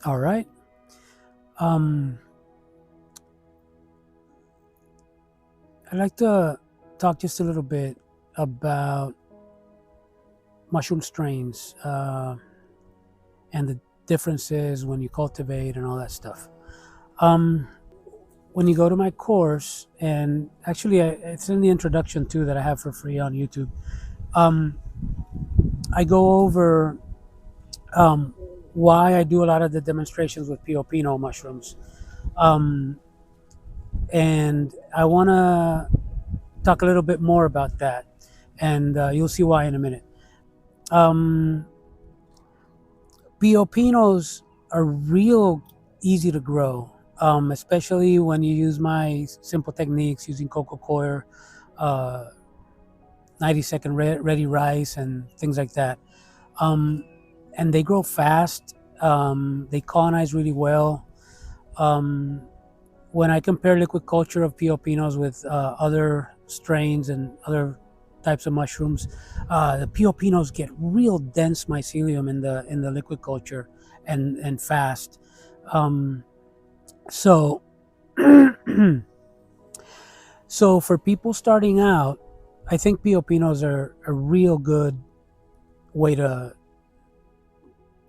All right. Um, I'd like to talk just a little bit about mushroom strains and the differences when you cultivate and all that stuff. Um, when you go to my course, and actually it's in the introduction too that I have for free on YouTube, um, I go over um, why I do a lot of the demonstrations with Pio mushrooms. Um, and I want to talk a little bit more about that, and you'll see why in a minute. Um, Piopinos are real easy to grow, especially when you use my simple techniques using coco coir, uh, 90-second ready rice, and things like that. Um, and they grow fast. They colonize really well. Um, when I compare liquid culture of Piopinos with other strains and other types of mushrooms, the Piopinos get real dense mycelium in the liquid culture and fast. Um, so so for people starting out, I think Piopinos are a real good way to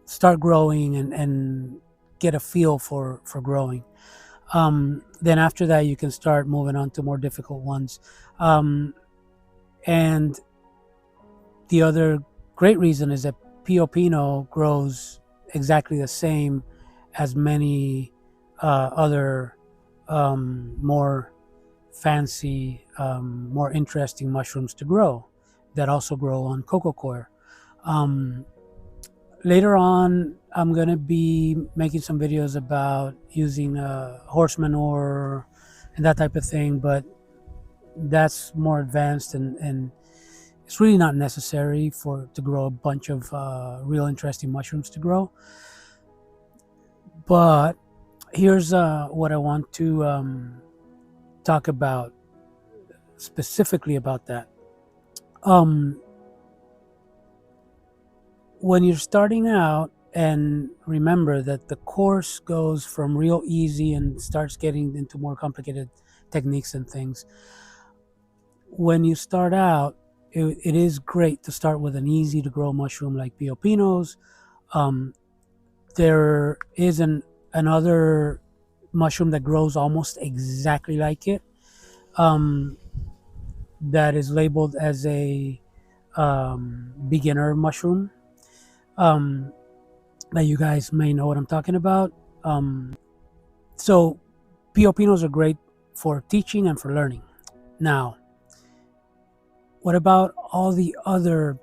start growing and get a feel for growing. Then after that, you can start moving on to more difficult ones. Um, and the other great reason is that Pio Pino grows exactly the same as many other more fancy, more interesting mushrooms to grow that also grow on coco coir. Um, Later on, I'm going to be making some videos about using horse manure and that type of thing, but that's more advanced and it's really not necessary for to grow a bunch of real interesting mushrooms to grow. But here's what I want to talk about specifically about that. Um, when you're starting out, and remember that the course goes from real easy and starts getting into more complicated techniques and things. When you start out, it is great to start with an easy to grow mushroom like Piopinos. Um, there is another mushroom that grows almost exactly like it, um, that is labeled as a beginner mushroom. Um, that you guys may know what I'm talking about. So Piopinos are great for teaching and for learning. Now, what about all the other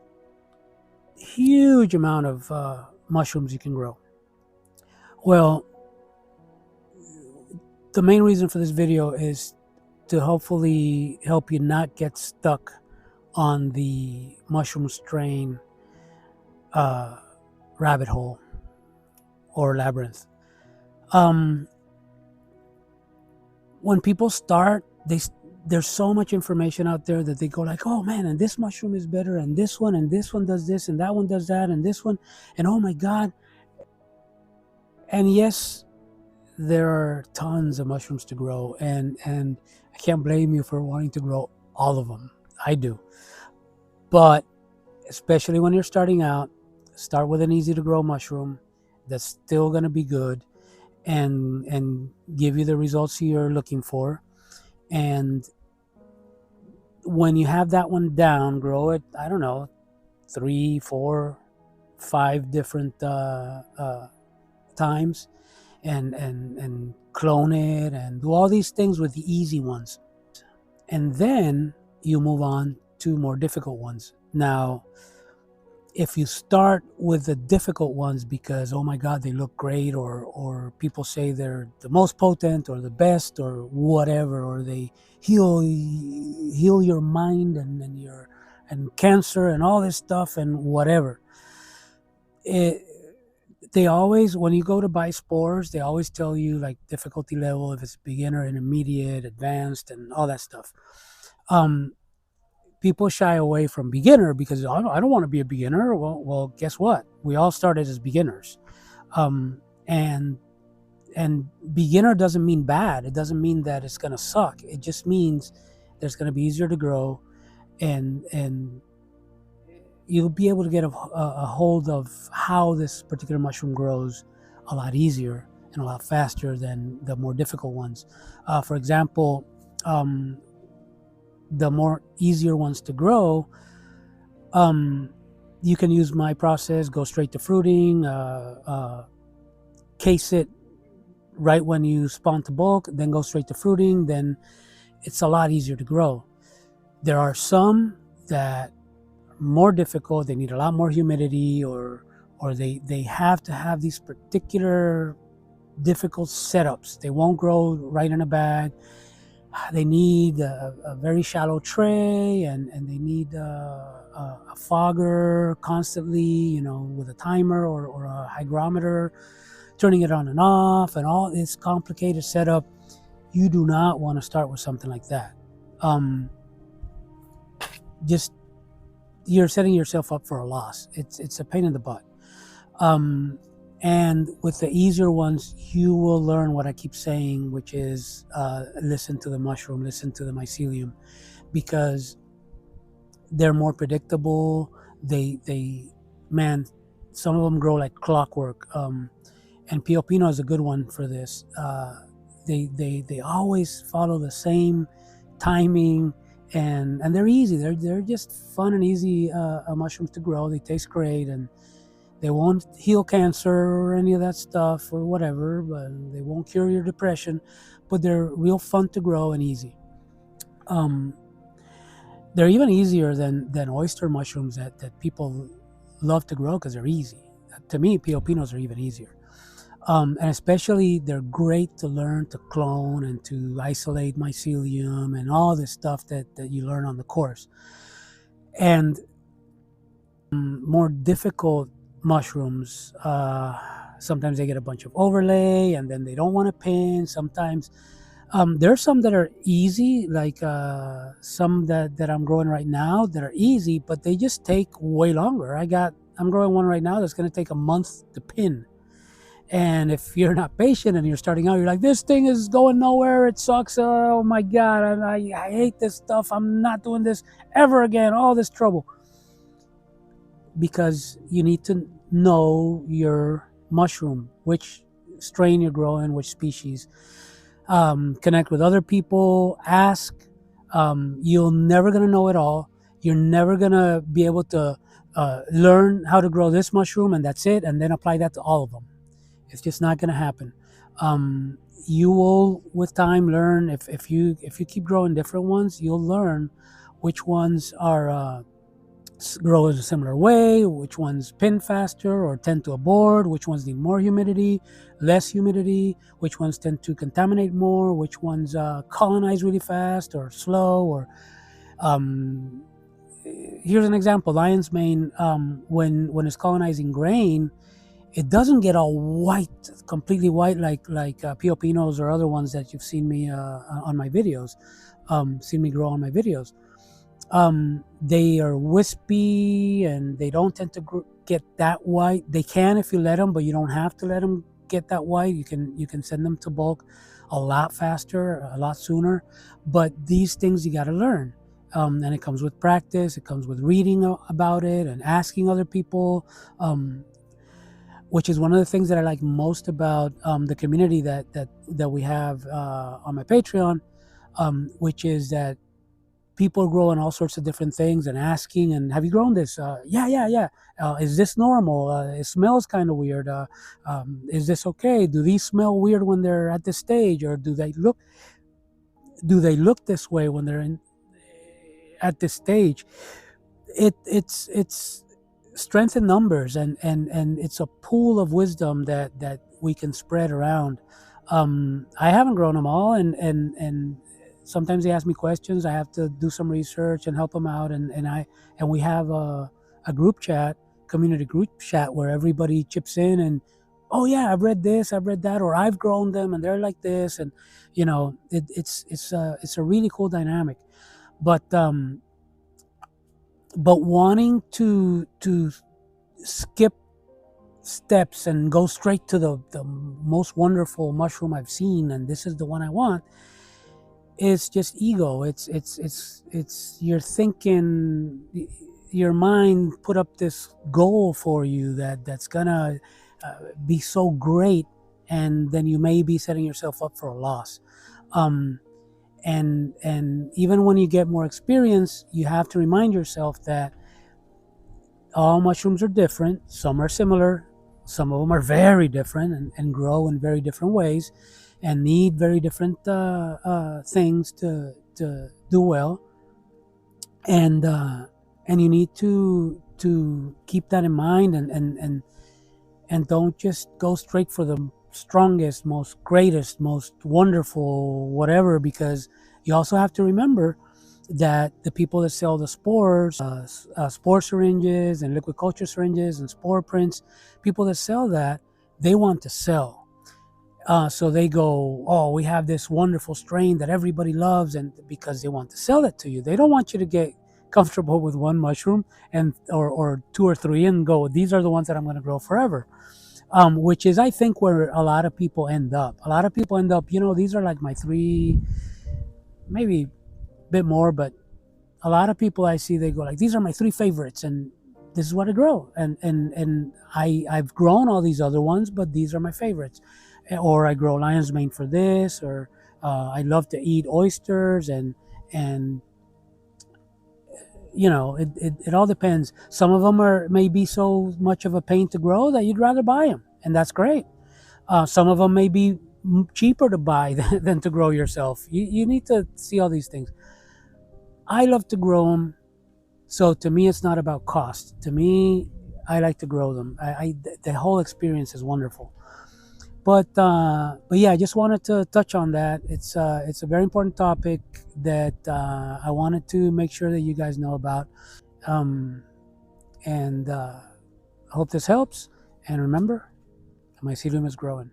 huge amount of mushrooms you can grow? Well, the main reason for this video is to hopefully help you not get stuck on the mushroom strain rabbit hole or labyrinth. When people start, there's so much information out there that they go like, oh man, and this mushroom is better, and this one does this, and that one does that, and this one, and oh my god. And yes, there are tons of mushrooms to grow, and I can't blame you for wanting to grow all of them. I do. But especially when you're starting out, start with an easy to grow mushroom that's still going to be good and give you the results you're looking for. And when you have that one down, grow it, I don't know, 3, 4, 5 different times, and clone it and do all these things with the easy ones. And then you move on to more difficult ones. Now, if you start with the difficult ones because, oh my God, they look great, or people say they're the most potent or the best or whatever, or they heal your mind and cancer and all this stuff and whatever. They always, when you go to buy spores, they always tell you like difficulty level, if it's beginner, intermediate, advanced, and all that stuff. People shy away from beginner because I don't want to be a beginner. Well, guess what? We all started as beginners. and beginner doesn't mean bad. It doesn't mean that it's going to suck. It just means that it's going to be easier to grow, and you'll be able to get a hold of how this particular mushroom grows a lot easier and a lot faster than the more difficult ones. For example, the more easier ones to grow, you can use my process, go straight to fruiting, case it right when you spawn to bulk, then go straight to fruiting, then it's a lot easier to grow. There are some that are more difficult. They need a lot more humidity, or they have to have these particular difficult setups. They won't grow right in a bag. They need a very shallow tray, and they need a fogger constantly, with a timer or a hygrometer, turning it on and off, and all this complicated setup. You do not want to start with something like that. Just, you're setting yourself up for a loss. It's a pain in the butt. And with the easier ones, you will learn what I keep saying, which is listen to the mushroom, listen to the mycelium, because they're more predictable. Man, some of them grow like clockwork. And Pio Pino is a good one for this. They always follow the same timing, and they're easy. They're just fun and easy mushrooms to grow. They taste great, and they won't heal cancer or any of that stuff or whatever, but they won't cure your depression. But they're real fun to grow and easy. They're even easier than oyster mushrooms that people love to grow because they're easy. To me, Pio Pinos are even easier. And especially they're great to learn to clone and to isolate mycelium and all this stuff that you learn on the course. And more difficult mushrooms, sometimes they get a bunch of overlay and then they don't want to pin. Sometimes there's some that are easy, like some that I'm growing right now that are easy, but they just take way longer. I'm growing one right now that's going to take a month to pin. And if you're not patient and you're starting out, you're like, this thing is going nowhere. It sucks. Oh my God. I hate this stuff. I'm not doing this ever again. All this trouble. Because you need to know your mushroom, which strain you're growing, which species. Connect with other people. Ask. You're never going to know it all. You're never going to be able to learn how to grow this mushroom and that's it, and then apply that to all of them. It's just not going to happen. You will, with time, learn. If you keep growing different ones, you'll learn which ones are grow in a similar way, which ones pin faster or tend to abort, which ones need more humidity, less humidity, which ones tend to contaminate more, which ones colonize really fast or slow. Or here's an example: lion's mane, when it's colonizing grain, it doesn't get all white, completely white, like Pio Pinos or other ones that you've seen me on my videos, seen me grow on my videos. They are wispy and they don't tend to get that white. They can if you let them, but you don't have to let them get that white. You can send them to bulk a lot faster, a lot sooner. But these things you got to learn, and it comes with practice. It comes with reading about it and asking other people. Which is one of the things that I like most about the community that we have on my Patreon, which is that people are growing all sorts of different things and asking, and have you grown this? Yeah. Is this normal? It smells kind of weird. Is this okay? Do these smell weird when they're at this stage, or do they look this way when they're at this stage? It's strength in numbers, and it's a pool of wisdom that we can spread around. I haven't grown them all, and sometimes they ask me questions. I have to do some research and help them out, and we have a group chat, community group chat, where everybody chips in and, oh yeah, I've read this, I've read that, or I've grown them and they're like this, and it's a really cool dynamic. But wanting to skip steps and go straight to the most wonderful mushroom I've seen, and this is the one I want, it's just ego. It's you're thinking, your mind put up this goal for you that's gonna be so great, and then you may be setting yourself up for a loss. Um, and even when you get more experience, you have to remind yourself that all mushrooms are different. Some are similar, some of them are very different, and grow in very different ways and need very different things to do well. And you need to keep that in mind, and don't just go straight for the strongest, most greatest, most wonderful whatever, because you also have to remember that the people that sell the spores, spore syringes and liquid culture syringes and spore prints, people that sell that, they want to sell. So they go, oh, we have this wonderful strain that everybody loves, and because they want to sell it to you, they don't want you to get comfortable with one mushroom and or two or three and go, these are the ones that I'm going to grow forever. Which is, I think, where a lot of people end up. A lot of people end up, these are like my three, maybe a bit more, but a lot of people I see, they go like, these are my three favorites, and this is what I grow. And I've grown all these other ones, but these are my favorites. Or I grow lion's mane for this, or I love to eat oysters, and it all depends. Some of them are maybe so much of a pain to grow that you'd rather buy them, and that's great. Some of them may be cheaper to buy than to grow yourself. You need to see all these things. I love to grow them, so to me it's not about cost. To me, I like to grow them. The whole experience is wonderful. But yeah, I just wanted to touch on that. It's a very important topic that I wanted to make sure that you guys know about. And I hope this helps. And remember, mycelium is growing.